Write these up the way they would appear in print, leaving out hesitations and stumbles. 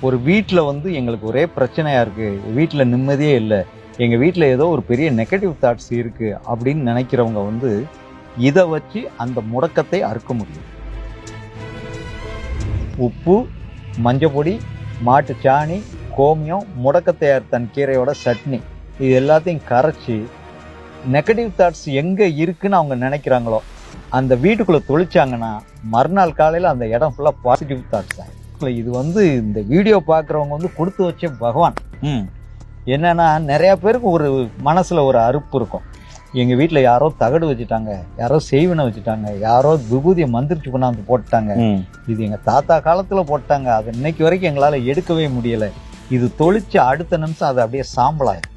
ஒரு வீட்டில் வந்து எங்களுக்கு ஒரே பிரச்சனையாக இருக்குது, வீட்டில் நிம்மதியே இல்லை, எங்கள் வீட்டில் ஏதோ ஒரு பெரிய நெகட்டிவ் தாட்ஸ் இருக்குது அப்படின்னு நினைக்கிறவங்க வந்து இதை வச்சு அந்த முடக்கத்தை அறுக்க முடியும். உப்பு, மஞ்சப்பொடி, மாட்டு சாணி, கோமியம், முடக்கத்தை அறுத்தன் கீரையோட சட்னி, இது எல்லாத்தையும் கரைச்சி நெகட்டிவ் தாட்ஸ் எங்கே இருக்குன்னு அவங்க நினைக்கிறாங்களோ அந்த வீட்டுக்குள்ளே தொளிச்சாங்கன்னா மறுநாள் காலையில் அந்த இடம் ஃபுல்லாக பாசிட்டிவ் தாட்ஸ் தான். இது வந்து இந்த வீடியோ பார்க்குறவங்க வந்து கொடுத்து வச்ச பகவான். என்னன்னா நிறைய பேருக்கு ஒரு மனசில் ஒரு அறுப்பு இருக்கும். எங்கள் வீட்டில் யாரோ தகடு வச்சுட்டாங்க, யாரோ செய்வினை வச்சுட்டாங்க, யாரோ விபூதியை மந்திரிச்சு கொண்டாந்து போட்டாங்க, இது எங்கள் தாத்தா காலத்தில் போட்டாங்க, அது இன்னைக்கு வரைக்கும் எங்களால் எடுக்கவே முடியலை, இது தொளிச்சு அடுத்த நிமிஷம் அது அப்படியே சாம்பலாயிரும்.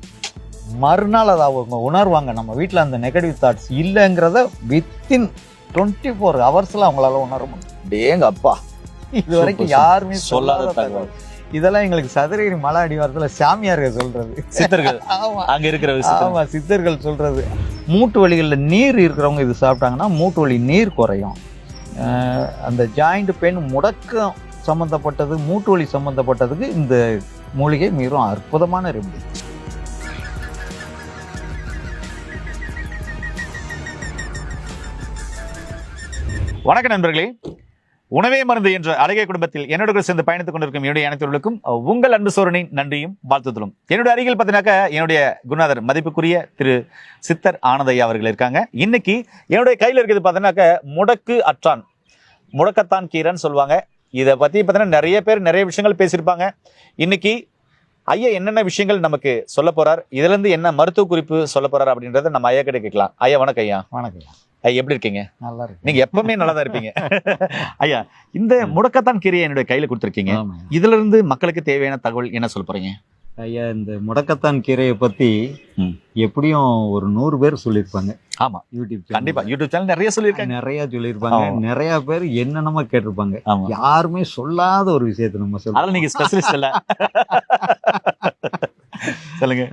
மறுநாள் அதை அவங்க உணர்வாங்க நம்ம வீட்டில் அந்த நெகட்டிவ் தாட்ஸ் இல்லைங்கிறத வித்தின் 24 ஹவர்ஸில் அவங்களால உணர முடியும். டேங்க அப்பா, இது வரைக்கும் யாருமே சொல்லாத தகவல். இதெல்லாம் எங்களுக்கு சதுரகிரி மலை அடிவாரத்துல சாமியார்கள் சொல்றது, சித்தர்கள் அங்க இருக்கிற ஆமா சித்தர்கள் சொல்றது. மூட்டு வலிகள்ல நீர் இருக்கிறவங்க இது சாப்பிட்டாங்கன்னா மூட்டு வலி நீர் குறையும். அந்த ஜாயிண்ட் பெயின், முடக்கம் சம்பந்தப்பட்டது, மூட்டு வலி சம்பந்தப்பட்டதுக்கு இந்த மூலிகை மிகவும் அற்புதமான ரெமெடி. வணக்கம் நண்பர்களே, உணவே மருந்து என்ற அழகிய குடும்பத்தில் என்னோட சேர்ந்து பயணித்துக் கொண்டிருக்கும் என்னுடைய அனைத்துகளுக்கும் உங்கள் அன்பு சோரனின் நன்றியும் வாழ்த்துதலும். என்னுடைய அருகில் பார்த்தீங்கன்னாக்கா என்னுடைய குருநாதர் மதிப்புக்குரிய திரு சித்தர் ஆனந்தையா அவர்கள் இருக்காங்க. இன்னைக்கு என்னுடைய கையில் இருக்கிறது பார்த்தீங்கன்னாக்கா முடக்கு அற்றான், முடக்கத்தான் கீரைன்னு சொல்லுவாங்க. இதை பற்றி பார்த்தீங்கன்னா நிறைய பேர் நிறைய விஷயங்கள் பேசியிருப்பாங்க. இன்னைக்கு ஐயா என்னென்ன விஷயங்கள் நமக்கு சொல்ல போறார், இதுல இருந்து என்ன மருத்துவ குறிப்பு சொல்ல போறார் அப்படின்றத நம்ம ஐயா கிட்ட கேட்கலாம். ஐயா வணக்கம். ஐயா வணக்கம். எப்படி இருக்கீங்க? நல்லா இருக்கு. நீங்க எப்பவுமே நல்லா தான் இருப்பீங்க. ஐயா, இந்த முடக்கத்தான் கீரையை என்னுடைய கையில கொடுத்துருக்கீங்க, இதுல இருந்து மக்களுக்கு தேவையான தகவல் என்ன சொல்ல போறீங்க? ஐயா, இந்த முடக்கத்தான் கீரையை பத்தி எப்படியும் ஒரு 100 பேர் சொல்லியிருப்பாங்க. ஆமா, கண்டிப்பா யூடியூப் சேனல் நிறைய சொல்லியிருக்காங்க, நிறைய சொல்லியிருப்பாங்க. நிறைய பேர் என்னென்னமோ கேட்டிருப்பாங்க. யாருமே சொல்லாத ஒரு விஷயத்தை நம்ம சொல்லுவோம். நீங்க ஸ்பெஷலிஸ்ட் இல்ல? சொல்லுங்க.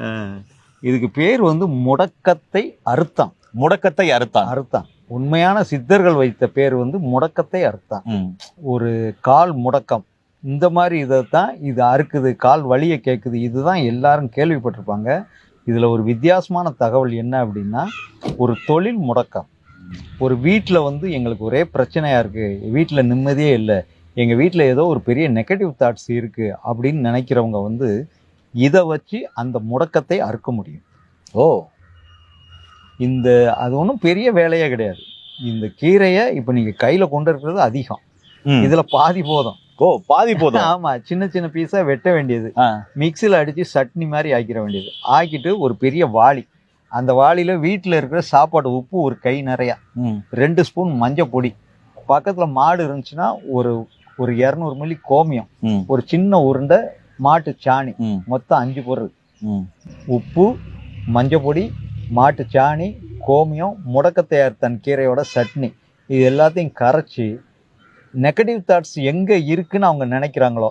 இதுக்கு பேர் வந்து முடக்கத்தை அறுத்தான். முடக்கத்தை அறுத்தான். உண்மையான சித்தர்கள் வைத்த பேர் வந்து முடக்கத்தை அறுத்தான். ஒரு கால் முடக்கம் இந்த மாதிரி இதைத்தான் இது அறுக்குது, கால் வலியை கேட்குது, இதுதான் எல்லாரும் கேள்விப்பட்டிருப்பாங்க. இதுல ஒரு வித்தியாசமான தகவல் என்ன அப்படின்னா, ஒரு தொழில் முடக்கம். ஒரு வீட்டில் வந்து எங்களுக்கு ஒரே பிரச்சனையா இருக்கு, வீட்டில் நிம்மதியே இல்லை, எங்க வீட்டில் ஏதோ ஒரு பெரிய நெகட்டிவ் தாட்ஸ் இருக்கு அப்படின்னு நினைக்கிறவங்க வந்து இதை வச்சு அந்த முடக்கத்தை அறுக்க முடியும். அது ஒன்றும் பெரிய வேலையே கிடையாது. இந்த கீரையை இப்போ நீங்க கையில கொண்டு இருக்கிறது அதிகம், இதுல பாதி போதும். பாதி போதும். ஆமா, சின்ன சின்ன பீஸா வெட்ட வேண்டியது, மிக்சியில் அடிச்சு சட்னி மாதிரி ஆக்கிற வேண்டியது. ஆக்கிட்டு ஒரு பெரிய வாளி, அந்த வாளியில வீட்டில் இருக்கிற சாப்பாடு உப்பு ஒரு கை நிறையா, 2 ஸ்பூன் மஞ்சள் பொடி, பக்கத்துல மாடு இருந்துச்சுன்னா ஒரு 200 மில்லி கோமியம், ஒரு சின்ன உருண்டை மாட்டு சாணி, மொத்தம் 5 பொருள். உப்பு, மஞ்சள் பொடி, மாட்டு சாணி, கோமியம், முடக்கத்தை அறுத்தன் கீரையோட சட்னி, இது எல்லாத்தையும் கரைச்சி நெகட்டிவ் தாட்ஸ் எங்கே இருக்குன்னு அவங்க நினைக்கிறாங்களோ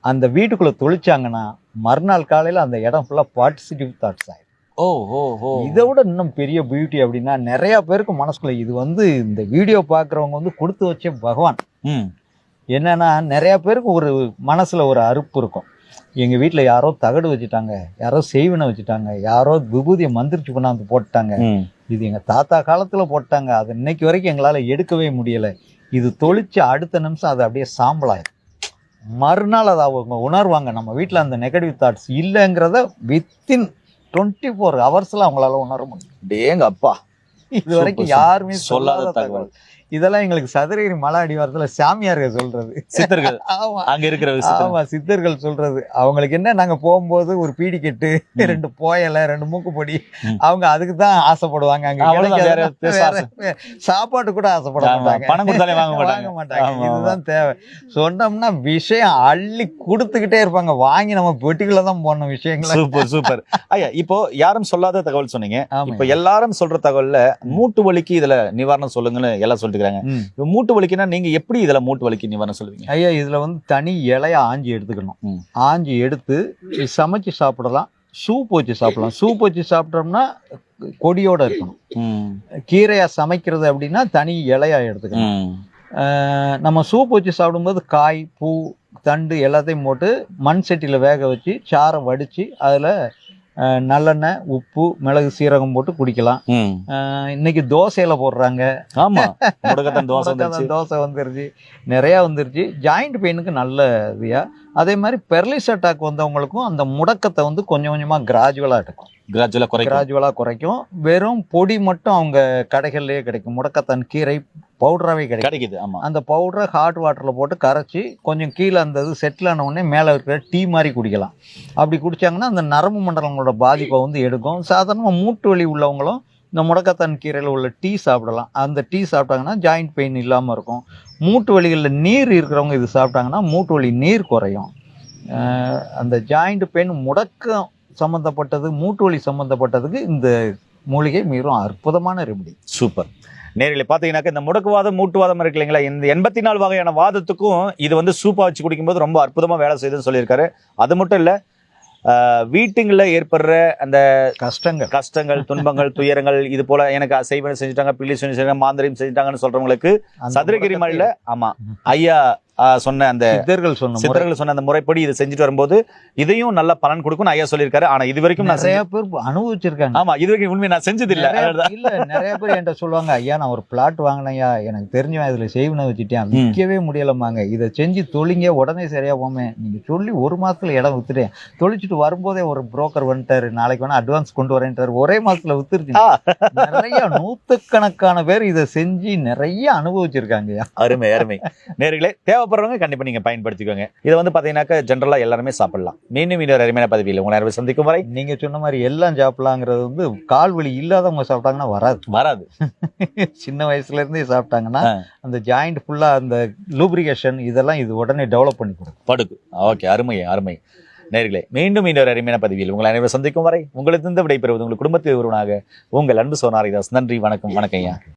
அந்த வீட்டுக்குள்ளே தொளிச்சாங்கன்னா மறுநாள் காலையில் அந்த இடம் ஃபுல்லாக பாசிட்டிவ் தாட்ஸ் ஆகிடும். இதை விட இன்னும் பெரிய பியூட்டி அப்படின்னா, நிறைய பேருக்கு மனசுக்குள்ள இது வந்து இந்த வீடியோ பார்க்குறவங்க வந்து கொடுத்து வச்ச பகவான். என்னன்னா நிறைய பேருக்கு ஒரு மனசில் ஒரு அறுப்பு இருக்கும். எங்கள் வீட்டில் யாரோ தகடு வச்சுட்டாங்க, யாரோ செய்வினை வச்சுட்டாங்க, யாரோ விபூதியை மந்திரிச்சு கொண்டாந்து போட்டாங்க, இது எங்கள் தாத்தா காலத்தில் போட்டாங்க, அது இன்னைக்கு வரைக்கும் எங்களால் எடுக்கவே முடியலை, இது தொளிச்சு அடுத்த நிமிஷம் அது அப்படியே சாம்பலாயிரும். மறுநாள் அதை அவங்க உணர்வாங்க நம்ம வீட்டில் அந்த நெகட்டிவ் தாட்ஸ் இல்லைங்கிறத வித்தின் 24 ஹவர்ஸில் அவங்களால உணர முடியும். டேங்க அப்பா, இது வரைக்கும் யாருமே சொல்லாத தகவல். இதெல்லாம் எங்களுக்கு சதுரகிரி மலை அடிவாரத்துல சாமியார்கள் சொல்றது, சித்தர்கள் அங்க இருக்கிற ஆமா சித்தர்கள் சொல்றது. அவங்களுக்கு என்ன, நாங்க போகும்போது ஒரு பீடி கெட்டு, 2 போயலை, 2 மூக்குப்பொடி, அவங்க அதுக்கு தான் ஆசைப்படுவாங்க. அங்க சாப்பாட்டு கூட ஆசைப்பட மாட்டாங்க, பணம் கொடுத்தாலே வாங்க மாட்டாங்க. இதுதான் தேவை. சொன்னோம்னா விஷயம் அள்ளி கொடுத்துக்கிட்டே இருப்பாங்க, வாங்கி நம்ம பெட்டிக்குள்ள தான் போன விஷயங்கள். Super super. ஐயா, இப்போ யாரும் சொல்லாத தகவல் சொன்னீங்க, இப்போ எல்லாரும் சொல்ற தகவல்ல மூட்டு வலிக்கு இதுல நிவாரணம் சொல்லுங்கன்னு எல்லாம் சொல்லிட்டு. மூட்டு வலிக்குன்னா நீங்க எப்படி இதுல மூட்டு வலிக்கு நிவாரணம் சொல்லுவீங்க? ஐயா, இதுல வந்து தனி இலையா ஆஞ்சி எடுத்துக்கணும். ஆஞ்சி எடுத்து சமைச்சு சாப்பிடலாம், சூப் வச்சு சாப்பிடலாம். சூப் வச்சு சாப்பிட்டோம்னா கொடியோட இருக்கணும். கீரையா சமைக்கிறது அப்படின்னா தனி இலையா எடுத்துக்கணும். நம்ம சூப் வச்சு சாப்பிடும்போது காய், பூ, தண்டு எல்லாத்தையும் போட்டு மண் சட்டியில் வேக வச்சு சாறை வடித்து அதில் நல்லெண்ணெய், உப்பு, மிளகு, சீரகம் போட்டு குடிக்கலாம். இன்னைக்கு தோசையில போடுறாங்க. ஆமா, முடக்கத்தான் தோசை முடக்கத்தான் தோசை வந்துருச்சு, நிறையா வந்துருச்சு. ஜாயிண்ட் பெயினுக்கு நல்ல இதுயா. அதே மாதிரி பெரலிஸ் அட்டாக் வந்தவங்களுக்கும் அந்த முடக்கத்தை வந்து கொஞ்சம் கொஞ்சமாக கிராஜுவலாக குறைக்கும். வெறும் பொடி மட்டும் அவங்க கடைகள்லேயே கிடைக்கும். முடக்கத்தான் கீரை பவுடராகவே கிடைக்குது. ஆமா, அந்த பவுடரை ஹாட் வாட்டரில் போட்டு கரைச்சி கொஞ்சம் கீழே அந்த இது செட்டில் ஆன உடனே மேலே இருக்கிற டீ மாதிரி குடிக்கலாம். அப்படி குடித்தாங்கன்னா அந்த நரம்பு மண்டலங்களோட பாதிப்பை வந்து எடுக்கும். சாதாரணமாக மூட்டு வலி உள்ளவங்களும் இந்த முடக்கத்தான் கீரையில் உள்ள டீ சாப்பிடலாம். அந்த டீ சாப்பிட்டாங்கன்னா ஜாயிண்ட் பெயின் இல்லாமல் இருக்கும். மூட்டு வலிகளில் நீர் இருக்கிறவங்க இது சாப்பிட்டாங்கன்னா மூட்டு வலி நீர் குறையும். அந்த ஜாயிண்ட் பெயின் முடக்கம் சம்மந்தப்பட்டது, மூட்டு வலி சம்மந்தப்பட்டதுக்கு இந்த மூலிகை மிகவும் அற்புதமான ரெமெடி. சூப்பர். நேரில் பார்த்தீங்கன்னாக்க இந்த முடக்குவாதம், மூட்டுவாதம் இருக்கு இல்லைங்களா, இந்த 84 வகையான வாதத்துக்கும் இது வந்து சூப்பா வச்சு குடிக்கும்போது ரொம்ப அற்புதமாக வேலை செய்யுதுன்னு சொல்லியிருக்காரு. அது மட்டும் இல்லை, வீட்டுங்களில் ஏற்படுற அந்த கஷ்டங்கள், துன்பங்கள், துயரங்கள், இது போல எனக்கு செய்வனை செஞ்சுட்டாங்க, பில்லி செஞ்சுட்டாங்க, மாந்திரியம் செஞ்சுட்டாங்கன்னு சொல்றவங்களுக்கு சதுரகிரி மலையில ஆமா ஐயா சொன்ன அந்த சித்தர்கள் சொன்ன அந்த முறைப்படி இதை செஞ்சுட்டு வரும்போது இதையும் நல்ல பலன் கொடுக்கும் ஐயா சொல்லியிருக்காரு. ஆனா இது வரைக்கும் நிறைய பேர் அனுபவிச்சிருக்காங்க. ஆமா, இது வரைக்கும் உண்மையை நான் செஞ்சது இல்ல. நிறைய பேர் என்கிட்ட சொல்லுவாங்க, ஐயா நான் ஒரு பிளாட் வாங்கினையா, எனக்கு தெரிஞ்சவன் இதுல செய்வனை வச்சுட்டேன், விற்கவே முடியலமாங்க, இதை செஞ்சு தொழிங்க உடனே சரியா போமே, நீங்க சொல்லி 1 மாசத்துல இடம் வித்துட்டேன், தொழிச்சுட்டு வரும்போதே ஒரு புரோக்கர் வந்துட்டாரு, நாளைக்கு வேணா அட்வான்ஸ் கொண்டு வரேன்ட்டாரு, ஒரே மாசத்துல வித்துருச்சு. நிறைய 100கணக்கான பேர் இதை செஞ்சு நிறைய அனுபவிச்சிருக்காங்க. அருமை அருமை. நேர்களே, தேவைப்படுறவங்க கண்டிப்பா நீங்க பயன்படுத்திக்கோங்க. இதை வந்து பாத்தீங்கன்னாக்க ஜென்ரலா எல்லாருமே சாப்பிடலாம். மீண்டும் இன்னொரு அருமையான பதவியில் உங்களை சந்திக்கும் வரை நீங்க சொன்ன மாதிரி எல்லாம் சாப்பிடலாங்கிறது வந்து கால்வலி இல்லாதவங்க சாப்பிட்டாங்கன்னா வராது. சின்ன வயசுல இருந்தே சாப்பிட்டாங்கன்னா அந்த ஜாயிண்ட் ஃபுல்லா அந்த லூப்ரிகேஷன் இதெல்லாம் இது உடனே டெவலப் பண்ணி கொடுக்கும். ஓகே, அருமை அருமை. நேர்களே, மீண்டும் இன்னொரு அருமையான பதவியில் உங்களை அனைவரும் சந்திக்கும் வரை உங்களுக்கு விடைபெறுவது உங்கள் குடும்பத்தில் ஒருவனாக உங்கள் அன்பு சோனாரிதாஸ். நன்றி, வணக்கம். வணக்கம் ஐயா.